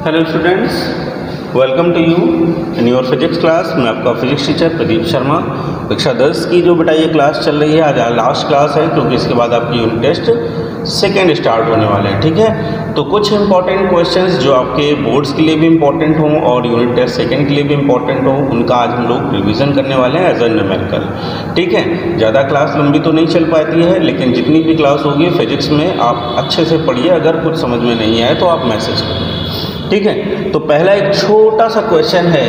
Hello students, welcome to you in your physics class. मैं आपका physics teacher Pradeep Sharma. कक्षा 10 की जो बेटा ये क्लास चल रही है, आज लास्ट क्लास है क्योंकि इसके बाद आपकी यूनिट टेस्ट सेकेंड स्टार्ट होने वाले हैं। ठीक है, तो कुछ इंपॉर्टेंट क्वेश्चंस जो आपके बोर्ड्स के लिए भी इंपॉर्टेंट हों और यूनिट टेस्ट सेकेंड के लिए भी इंपॉर्टेंट हो, उनका आज हम लोग रिवीजन करने वाले हैं एज ए न्यूमेरिकल। ठीक है, ज़्यादा क्लास लंबी तो नहीं चल पाती है, लेकिन जितनी भी क्लास होगी फिजिक्स में आप अच्छे से पढ़िए। अगर कुछ समझ में नहीं आए तो आप मैसेज करें। ठीक है, तो पहला एक छोटा सा क्वेश्चन है,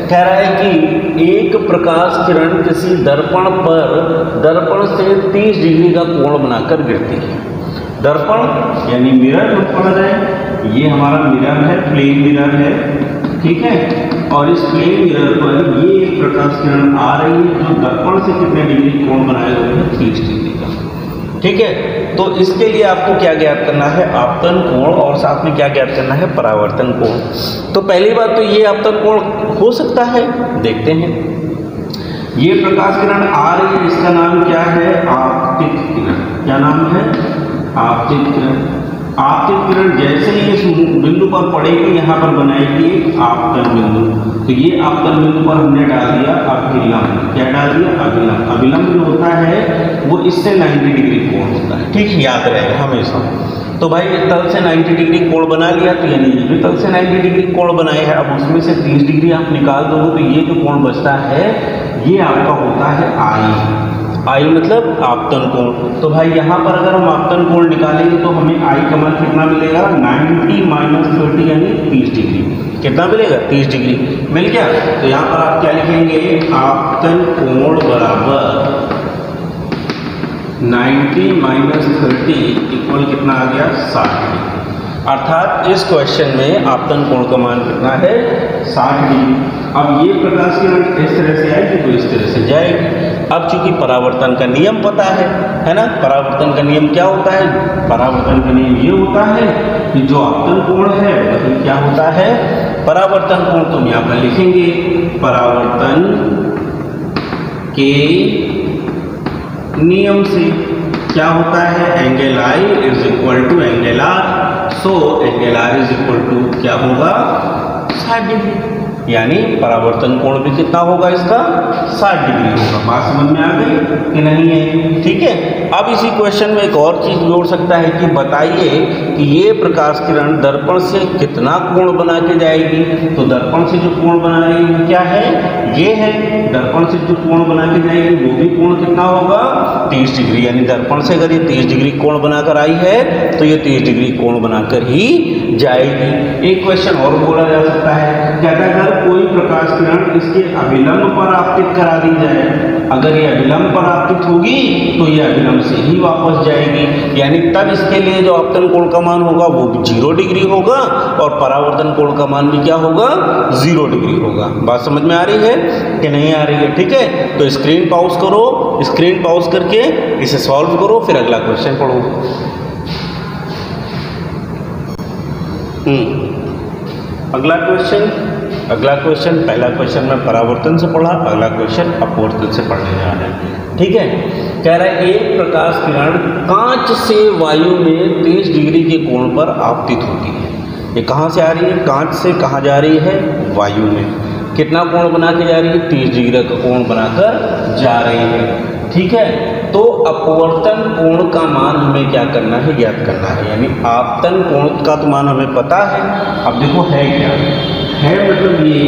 कह रहा है कि एक प्रकाश किरण किसी दर्पण से 30 डिग्री का कोण बनाकर गिरती है। दर्पण यानी मिरर मत पढ़ जाए, ये हमारा मिरर है, प्लेन मिरर है। ठीक है, और इस प्लेन मिरर पर ये एक प्रकाश किरण आ रही है जो दर्पण से कितने डिग्री कोण बनाए हुए हैं, 30 डिग्री का। ठीक है, तो इसके लिए आपको क्या ज्ञात करना है, आपतन कोण, और साथ में क्या ज्ञात करना है, परावर्तन कोण। तो पहली बात तो ये आपतन कोण हो सकता है, देखते हैं। ये प्रकाश किरण आ रही है, इसका नाम क्या है, आपतित किरण। क्या नाम है, आपतित किरण। आपतित किरण जैसे ही इस बिंदु पर पड़ेगी, यहाँ पर बनाएगी आपतन बिंदु। तो ये आपतन बिंदु पर हमने डाल दिया अभिलंब। क्या डाल दिया, अभिलंब। अभिलंब जो होता है वो इससे 90 डिग्री कोण होता है। ठीक, याद रहेगा हमेशा। तो भाई तल से 90 डिग्री कोण बना लिया, तो यानी ये भी तल से 90 डिग्री कोण बनाए हैं। अब उसमें से 30 डिग्री आप निकाल दोगे तो ये जो कोण बचता है ये आपका होता है आई मतलब आपतन कोण। तो भाई यहाँ पर अगर हम आपतन कोण निकालेंगे तो हमें आई का मान कितना मिलेगा, 90 - 30 यानी 30 डिग्री। कितना मिलेगा, 30 डिग्री मिल गया। तो यहाँ पर आप क्या लिखेंगे, आपतन कोण बराबर 90 - 30 इक्वल कितना आ गया, 60 डिग्री। अर्थात इस क्वेश्चन में आपतन कोण का मान कितना है, 60 डिग्री। अब ये प्रकाश किरण इस तरह से आएगी तो इस तरह से जाएगी। अब चूंकि परावर्तन का नियम पता है ना, परावर्तन का नियम क्या होता है, परावर्तन का नियम ये होता है कि जो आपतन कोण है वही क्या होता है, परावर्तन कोण। तो हम यहाँ पर लिखेंगे परावर्तन के नियम से क्या होता है, angle i is equal to angle r. So angle r is equal to क्या होगा, 60 डिग्री। यानी परावर्तन कोण भी कितना होगा, इसका 60 डिग्री होगा। बात समझ में आ गई कि नहीं है। ठीक है, अब इसी क्वेश्चन में एक और चीज जोड़ सकता है कि बताइए कि ये प्रकाश किरण दर्पण से कितना कोण बना के जाएगी। तो दर्पण से जो कोण बना रही है क्या है, ये है। दर्पण से जो कोण बना के जाएगी वो भी कोण कितना होगा, 30 डिग्री। यानी दर्पण से अगर ये 30 डिग्री कोण बनाकर आई है तो ये 30 डिग्री कोण बनाकर ही जाएगी। एक क्वेश्चन और बोला जा सकता है, कहता है अगर कोई प्रकाश किरण इसके अभिलंब पर आपतित करा दी जाए, अगर ये अभिलंब पर आपतित होगी तो ये अभिलंब से ही वापस जाएगी। यानी तब इसके लिए जो आपतन कोण का मान होगा वो 0 डिग्री होगा और परावर्तन कोण का मान भी क्या होगा, 0 डिग्री होगा। बात समझ में आ रही है कि नहीं आ रही है। ठीक है, तो स्क्रीन पॉज करो, स्क्रीन पॉज करके इसे सॉल्व करो, फिर अगला क्वेश्चन पढ़ो। अगला क्वेश्चन पहला क्वेश्चन में परावर्तन से पढ़ा, अगला क्वेश्चन अपवर्तन से पढ़ने जा रहे हैं। ठीक है, कह रहा है एक प्रकाश किरण कांच से वायु में 30 डिग्री के कोण पर आपतित होती है। ये कहाँ से आ रही है, कांच से कहाँ जा रही है, वायु में। कितना कोण बना के जा रही है, 30 डिग्री का कोण बनाकर जा रही है। ठीक है, तो अपवर्तन कोण का मान हमें क्या करना है, ज्ञात करना है। यानी आपतन कोण का तो मान हमें पता है। अब देखो है क्या है, मतलब ये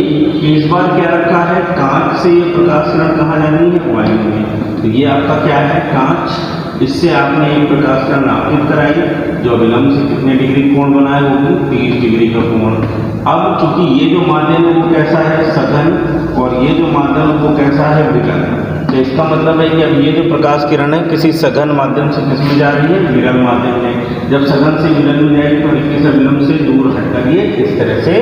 इस बार क्या रखा है, कांच से ये प्रकाश किरण कहाँ जानी है, वायु में। तो ये आपका क्या है, कांच। इससे आपने एक प्रकाश किरण आपतित कराई जो अभिलंब से कितने डिग्री कोण बनाए, वो भी 30 डिग्री का कोण। अब चूंकि ये जो माध्यम है वो कैसा है, सघन, और ये जो माध्यम है वो कैसा है, विकर्ण। तो इसका मतलब है कि अब ये जो प्रकाश किरण है किसी सघन माध्यम से किसमें जा रही है, विरल माध्यम में। जब सघन से विरल में जाएगी तो इक्कीस विलंब से दूर हटकर ये इस तरह से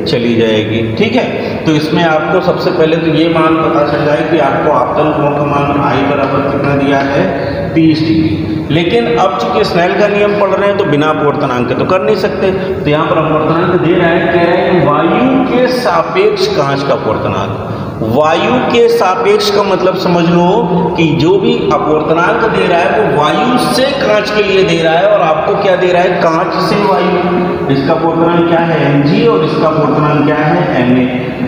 चली जाएगी। ठीक है, तो इसमें आपको सबसे पहले तो ये मान पता चल जाए कि आपको आपतन कोण का मान आई बराबर कितना दिया है, 30 डिग्री। लेकिन अब चूंकि स्नेल का नियम पढ़ रहे हैं तो बिना अपवर्तनांक तो कर नहीं सकते। तो यहाँ पर अपवर्तनांक दे रहा है, कह रहा है वायु के सापेक्ष कांच का अपवर्तनांक। वायु के सापेक्ष का मतलब समझ लो कि जो भी अपवर्तनांक दे रहा है वो वायु से कांच के लिए दे रहा है, और आपको क्या दे रहा है, कांच से वायु। इसका अपवर्तनांक क्या है, mg, और इसका अपवर्तनांक क्या है, na।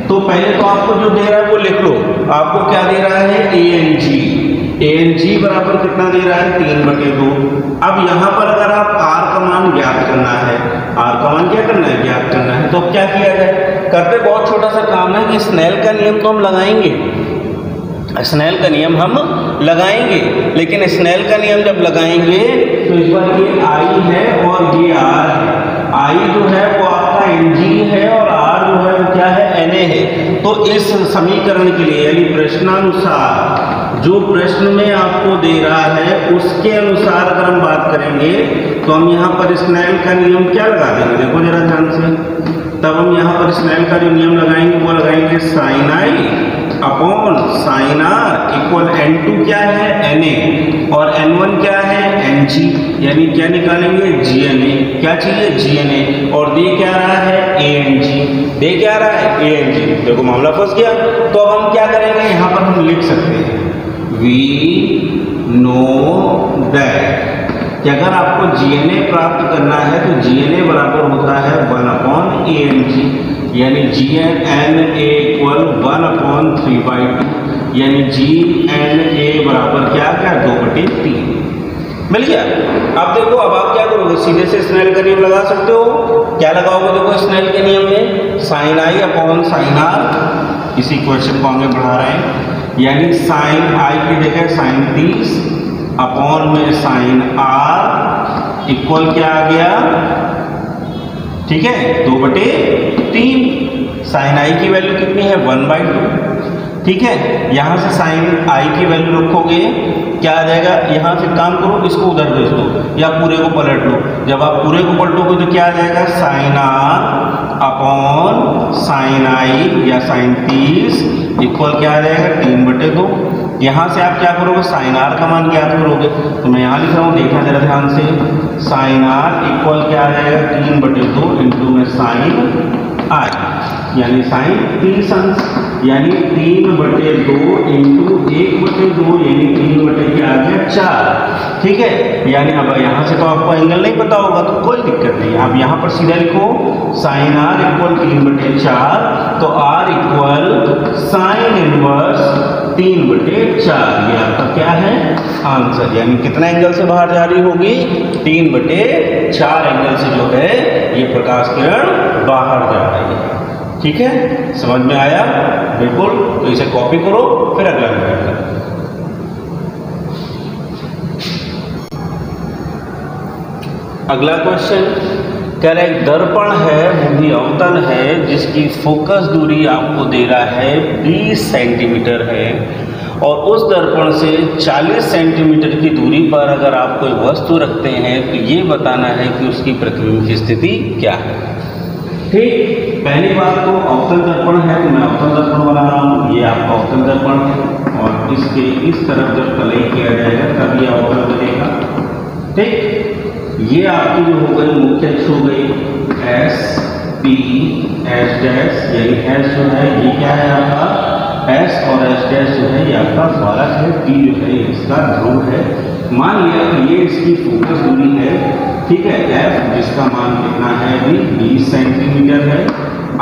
तो पहले तो आपको जो दे रहा है वो लिख लो। आपको क्या दे रहा है, Ang बराबर कितना दे रहा है, 3/2। अब यहाँ पर अगर आप r का मान ज्ञात करना है, r का मान क्या करना है, ज्ञात करना है, तो अब क्या किया जाए, करते बहुत छोटा सा काम है कि स्नेल का नियम तो हम लगाएंगे, स्नेल का नियम हम लगाएंगे, लेकिन स्नेल का नियम जब लगाएंगे तो इस बार ये I है और ये R है। I जो है वो आपका Ng है और R जो है वो क्या है, Na है। तो इस समीकरण के लिए यानी प्रश्नानुसार जो प्रश्न में आपको दे रहा है उसके अनुसार अगर हम बात करेंगे तो हम यहाँ पर स्नेल का नियम क्या लगा देंगे, देखो जरा ध्यान से। तब हम यहाँ पर स्नेल का जो नियम लगाएंगे वो लगाएंगे sin I upon sin R equal N2 क्या है, Na, और N1 क्या है, Ng, यानी क्या निकालेंगे, Gna। क्या चाहिए, Gna, और दे क्या रहा है, Ang, दे क्या रहा है, Ang। देखो मामला फंस गया। तो अब हम क्या करेंगे, यहाँ पर हम लिख सकते हैं we know that कि अगर आपको Gna प्राप्त करना है तो Gna बराबर होता है 1/Ang, यानी Gna इक्वल 1/3/2, यानी Gna बराबर क्या क्या, 2/3। मिल गया। अब देखो, अब आप क्या करोगे, सीधे से स्नेल का नियम लगा सकते हो। क्या लगाओगे, देखो स्नेल के नियम में sin I upon sin R, इसी क्वेश्चन को आगे बढ़ा रहे हैं, यानी sin I की जगह sin 30 अपॉन में sin R इक्वल क्या आ गया, ठीक है, 2/3। sin I की वैल्यू कितनी है, 1/2, ठीक है। यहाँ से sin I की वैल्यू रखोगे, क्या आ जाएगा, यहाँ से काम करो, इसको उधर भेज दो या पूरे को पलट लो। जब आप पूरे को पलटोगे तो क्या आ जाएगा, sin R upon sin I या sin 30 इक्वल क्या आ जाएगा, 3/2। यहाँ से आप क्या करोगे, sin R का मान ज्ञात करोगे। तो मैं यहाँ लिख रहा हूँ, देखना जरा ध्यान से, sin R इक्वल क्या आ जाएगा, 3/2 इंटू में sin I, यानी sin 30 अंश, यानी 3/2 इंटू 1/2, यानी 3 क्या आ गया, 4, ठीक है। यानी अब यहाँ से तो आपको एंगल नहीं पता होगा तो कोई दिक्कत नहीं, आप यहाँ पर सीधा लिखो sin R इक्वल 3/4, तो R इक्वल sin इनवर्स 3/4, ये आपका क्या है, आंसर। यानी कितना एंगल से बाहर जा रही होगी, 3/4 एंगल से जो है ये प्रकाश किरण बाहर जा रही है, ठीक है। समझ में आया, बिल्कुल। तो इसे कॉपी करो, फिर अगला करें। अगला क्वेश्चन कह रहा है, दर्पण है, वो भी अवतल है, जिसकी फोकस दूरी आपको दे रहा है 20 सेंटीमीटर है, और उस दर्पण से 40 सेंटीमीटर की दूरी पर अगर आप कोई वस्तु रखते हैं तो ये बताना है कि उसकी प्रतिबिंब की स्थिति क्या है। ठीक, पहली बात तो अवतल दर्पण है, तो मैं अवतल दर्पण बना रहा हूँ, ये आपका अवतल दर्पण है, और इसके इस तरफ जब तलई किया जाएगा तब ये अवतल बनेगा। ठीक, ये आपकी जो हो गई मुख्य अक्ष हो गई S P S डैश, यानी S जो है ये क्या है आपका, S और S डैश जो है ये आपका फालक है, P जो है इसका ध्रुव है। मान लिया कि ये इसकी फोकस दूरी है, ठीक है, F जिसका मान कितना है अभी 20 सेंटीमीटर है।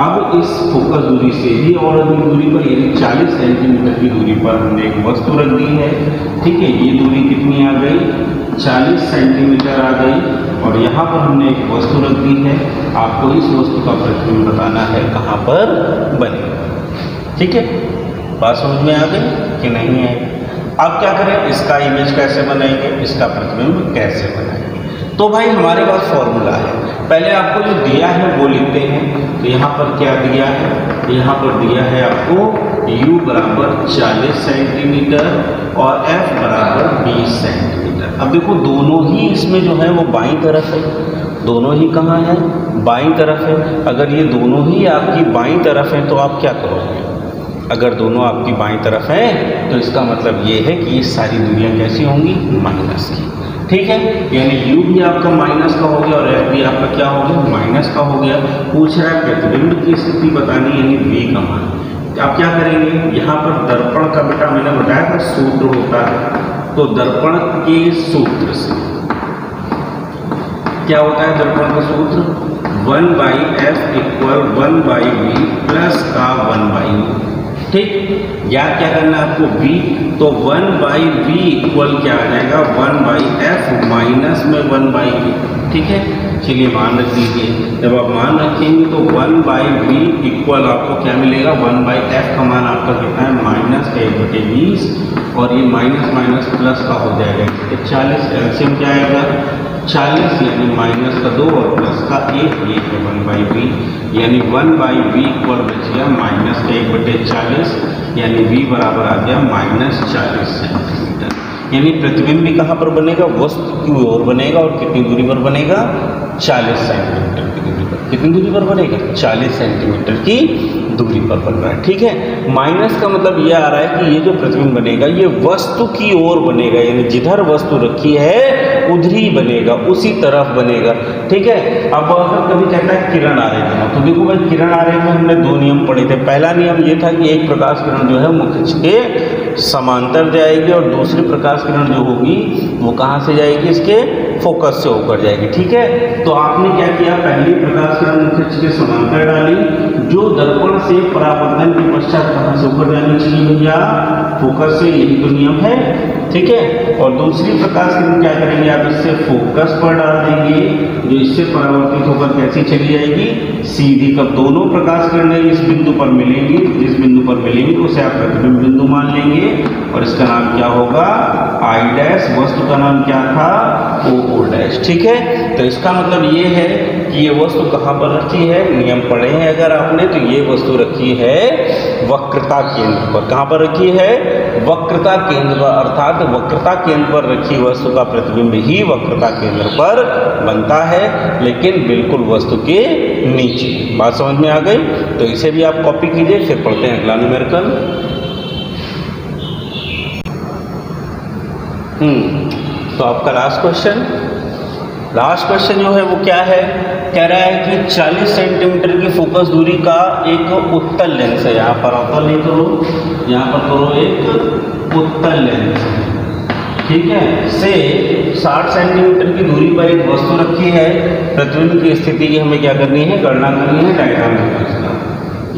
अब इस फोकस दूरी से भी और अधिक दूरी पर यानी 40 सेंटीमीटर की दूरी पर हमने एक वस्तु रख दी है, ठीक है। ये दूरी कितनी आ गई, 40 सेंटीमीटर आ गई, और यहाँ पर हमने एक वस्तु रख दी है। आपको इस वस्तु का प्रतिबिंब बताना है कहाँ पर बने, ठीक है। बात समझ में आ गई कि नहीं है। अब क्या करें, इसका इमेज कैसे बनाएंगे, इसका प्रतिबिंब कैसे बनाएंगे। तो भाई हमारे पास फॉर्मूला है, पहले आपको जो दिया है वो लिखते हैं। तो यहाँ पर क्या दिया है, यहाँ पर दिया है आपको u बराबर 40 सेंटीमीटर और f बराबर 20 सेंटीमीटर। अब देखो दोनों ही इसमें जो है वो बाईं तरफ है, दोनों ही कहाँ है, बाईं तरफ है। अगर ये दोनों ही आपकी बाईं तरफ है तो आप क्या करोगे, अगर दोनों आपकी बाईं तरफ हैं तो इसका मतलब ये है कि ये सारी दूरियां कैसी होंगी, माइनस की, ठीक है, यानी u भी आपका माइनस का हो गया और f भी आपका क्या हो गया, माइनस का हो गया। पूछ रहा है प्रतिबिंब की स्थिति बतानी, यानी v का मान। आप क्या करेंगे, यहाँ पर दर्पण का बेटा मैंने बताया था सूत्र होता है, तो दर्पण के सूत्र से क्या होता है, दर्पण का सूत्र 1/f इक्वल 1/v प्लस का 1/u। ठीक, याद क्या करना है आपको, v, तो 1/v इक्वल क्या आ जाएगा, 1/f माइनस में 1/v। ठीक है, चलिए मान रख दीजिए। जब आप मान रखेंगे तो 1/v इक्वल आपको क्या मिलेगा, 1/f का मान आपका कितना है, -1/20, और ये माइनस माइनस प्लस का हो जाएगा 40। एलसीएम क्या आएगा, 40, यानी माइनस का 2 और प्लस का 1, ये है 1/v, यानी 1/v इक्वल बच गया -1/40, यानी v बराबर आ गया -40 सेंटीमीटर। यानी प्रतिबिंब भी कहाँ पर बनेगा, वस्तु की ओर बनेगा, और कितनी दूरी पर बनेगा, 40 सेंटीमीटर की दूरी पर। कितनी दूरी पर बनेगा, 40 सेंटीमीटर की दूरी पर बन रहा है। ठीक है, माइनस का मतलब ये आ रहा है कि ये जो प्रतिबिंब बनेगा ये वस्तु की ओर बनेगा, यानी जिधर वस्तु रखी है उधर ही बनेगा, उसी तरफ बनेगा। ठीक है, अब अगर कभी कहता है किरण आरेख में, तो देखो भाई किरण आरेख में हमने 2 नियम पढ़े थे। पहला नियम ये था कि एक प्रकाश किरण जो है मुख्य अक्ष के समांतर जाएगी, और दूसरी प्रकाश किरण जो होगी वो कहाँ से जाएगी, इसके फोकस से होकर जाएगी। ठीक है, तो आपने क्या किया, पहली प्रकाश किरण मुख्य अक्ष के समांतर डाली, जो दर्पण से परावर्तन के पश्चात कहाँ से होकर जानी चाहिए भैया, फोकस से, यही तो नियम है। ठीक है, और दूसरी प्रकाश किरण क्या करेंगे, आप इससे फोकस पर डाल देंगे, जो इससे परावर्तित होकर कैसी चली जाएगी, सीधी। कब दोनों प्रकाश किरणें इस बिंदु पर मिलेंगी, जिस बिंदु पर मिलेंगी उसे आप प्रतिबिंब बिंदु मान लेंगे, और इसका नाम क्या होगा, आई डैश। वस्तु का नाम क्या था, ओ डैश। ठीक है, तो इसका मतलब ये है कि ये वस्तु कहाँ पर रखी है, नियम पढ़े हैं अगर आपने, तो ये वस्तु रखी है वक्रता केंद्र पर। कहाँ पर रखी है, वक्रता केंद्र पर, अर्थात वक्रता केंद्र पर रखी वस्तु का प्रतिबिंब ही वक्रता केंद्र पर बनता है, लेकिन बिल्कुल वस्तु के नीचे। बात समझ में आ गई, तो इसे भी आप कॉपी कीजिए। फिर पढ़ते हैं अगला न्यूमेरिकल। तो आपका लास्ट क्वेश्चन जो है वो क्या है, कह रहा है कि 40 सेंटीमीटर की फोकस दूरी का एक उत्तल लेंस है, यहाँ पर अवतल नहीं करो, यहाँ पर करो एक उत्तल लेंस, ठीक है, से 60 सेंटीमीटर की दूरी पर एक वस्तु रखी है। प्रतिबिंब की स्थिति की हमें क्या करनी है, गणना करनी है, डायग्राम में इसका।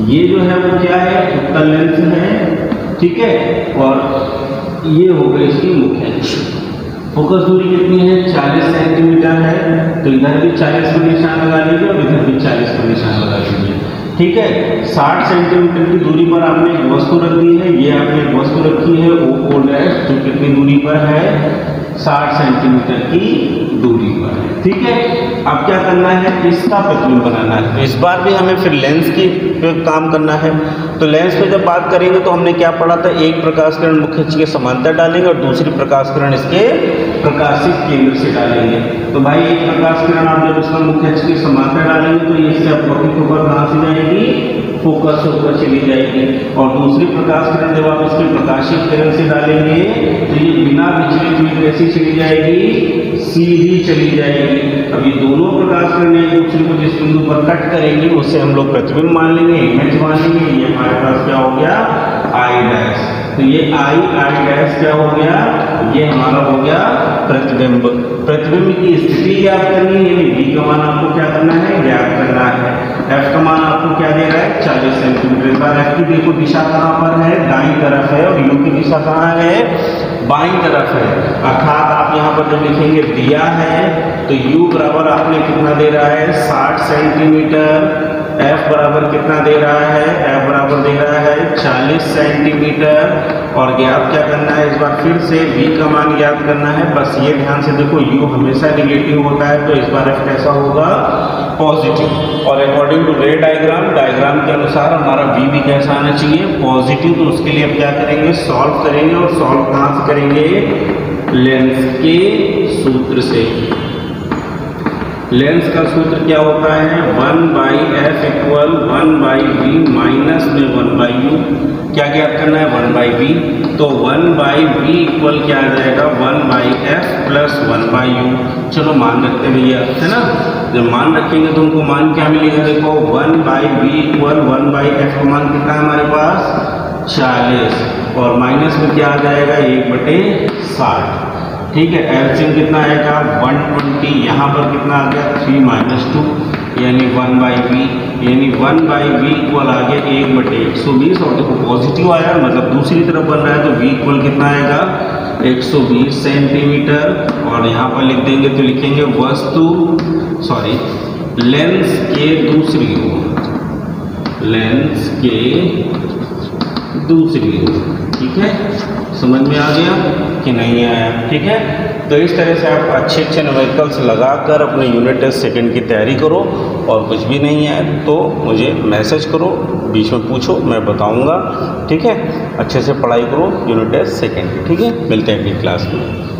ये जो है वो क्या है, उत्तल लेंस है, ठीक है, और ये हो गई इसकी मुख्य अक्ष। फोकस दूरी कितनी है, 40 सेंटीमीटर है, तो इधर भी 40 पर निशान लगा लीजिए और इधर भी 40 पर निशान लगा लीजिए। ठीक है, 60 सेंटीमीटर की दूरी पर आपने एक वस्तु रख दी है, ये आपने एक वस्तु रखी है ओ डैश, जो कितनी दूरी पर है, 60 सेंटीमीटर की दूरी पर है। ठीक है, अब क्या करना है, इसका प्रतिबिंब बनाना है। तो इस बार भी हमें फिर लेंस की काम करना है। तो लेंस पे जब बात करेंगे तो हमने क्या पढ़ा था, एक प्रकाश किरण मुख्य अक्ष के समांतर डालेंगे और दूसरी प्रकाश किरण इसके प्रकाशित केंद्र से डालेंगे। तो भाई एक प्रकाश किरण आप जब इसका मुख्य अक्ष के समांतर डालेंगे तो ये इससे अपवर्तित होकर कहाँ से जाएगी, फोकस होकर चली जाएगी, और दूसरी प्रकाश किरण जब आप इसके प्रकाशित किरण से डालेंगे तो ये बिना विचलित हुई कैसी चली जाएगी, सीधी चली जाएगी। अब ये दोनों प्रकाश किरण एक दूसरे को जिस बिंदु पर कट करेंगे उसे हम लोग प्रतिबिंब मान लेंगे, इमेज मान लेंगे। ये हमारे पास क्या हो गया, आई डैश। तो ये आई डैश क्या हो गया, ये हमारा हो गया प्रतिबिंब। प्रतिबिंब की स्थिति ज्ञात करनी है, यानी v का मान आपको क्या करना है, ज्ञात करना है। f का मान आपको क्या दे रहा है, 40 सेंटीमीटर। इस बार f की देखो दिशा कहाँ पर है, दाईं तरफ है, और u की दिशा कहाँ है, बाईं तरफ है। अर्थात आप यहाँ पर जब लिखेंगे दिया है तो u बराबर आपने कितना दे रहा है, 60 सेंटीमीटर। f बराबर कितना दे रहा है, f बराबर दे रहा है 40 सेंटीमीटर। और ज्ञात क्या करना है, इस बार फिर से v का मान ज्ञात करना है। बस ये ध्यान से देखो, u हमेशा निगेटिव होता है, तो इस बार f कैसा होगा, पॉजिटिव। और अकॉर्डिंग टू रे डायग्राम के अनुसार हमारा v भी कैसा आना चाहिए, पॉजिटिव। तो उसके लिए अब क्या करेंगे, सॉल्व करेंगे, और सॉल्व कहाँ से करेंगे, लेंस के सूत्र से। लेंस का सूत्र क्या होता है, 1/f इक्वल 1/v माइनस में 1/u। क्या ज्ञात करना है 1/v। तो 1/v इक्वल क्या आ जाएगा 1/f प्लस 1/u। चलो मान रखते हैं भैया, है ना। जब मान रखेंगे तो उनको मान क्या मिलेगा, देखो 1/v इक्वल 1/f का मान कितना है हमारे पास 40, और माइनस में क्या आ जाएगा 1/60। ठीक है, एलसीएम कितना आएगा 120, यहाँ पर कितना आ गया 3 - 2 यानी 1/v, यानी 1/v इक्वल आ गया 1/120। और देखो पॉजिटिव आया मतलब दूसरी तरफ बन रहा है, तो v इक्वल कितना आएगा 120 सेंटीमीटर। और यहाँ पर लिख देंगे तो लिखेंगे लेंस के दूसरी ओर, लेंस के दूसरी ओर। ठीक है, समझ में आ गया कि नहीं आया। ठीक है, तो इस तरह से आप अच्छे न्यूमेरिकल्स लगाकर अपने यूनिट टेस्ट सेकंड की तैयारी करो, और कुछ भी नहीं है तो मुझे मैसेज करो, बीच में पूछो, मैं बताऊंगा। ठीक है, अच्छे से पढ़ाई करो यूनिट टेस्ट सेकंड। ठीक है, मिलते हैं अगली क्लास में।